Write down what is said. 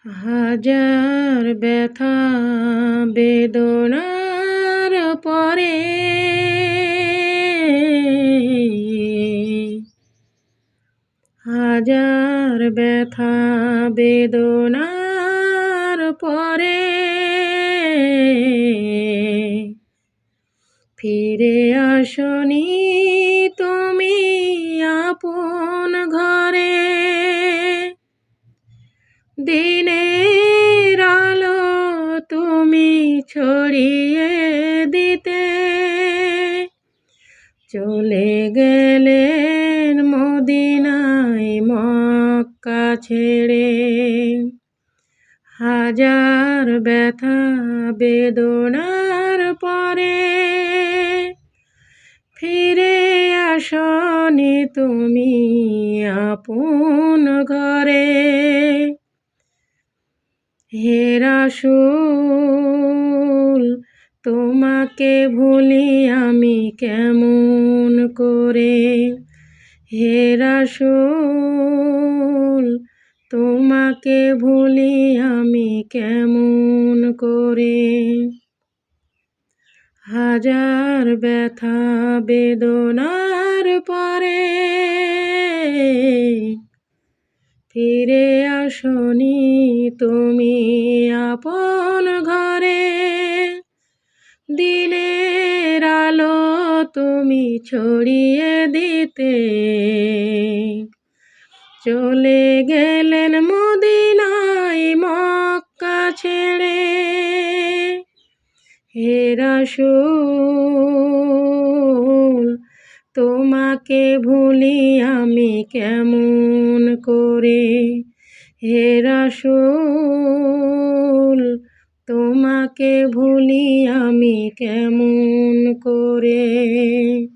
হাজার ব্যথা বেদনার পরে হাজার ব্যথা বেদনার পরে ফিরে আসনি তুমি আপন ঘরে। দিনের আলো তুমি ছড়িয়ে দিতে চলে গেলেন মদিনায় মক্কা ছেড়ে। হাজার ব্যথা বেদনার পরে ফিরে আসনি তুমি আপন ঘরে। হে রাসূল তোমাকে ভুলি আমি কেমন করে। হে রাসূল তোমাকে ভুলি আমি কেমন করে। হাজার ব্যথা বেদনার পরে ফিরে আসনি তুমি আপন ঘরে। দিনের আলো তুমি ছড়িয়ে দিতে চলে গেলেন মদিনায় মক্কা ছেড়ে। হে রাসূল তোমাকে ভুলি আমি কেমন করে। হে রাসূল তোমাকে ভুলি আমি কেমন করে।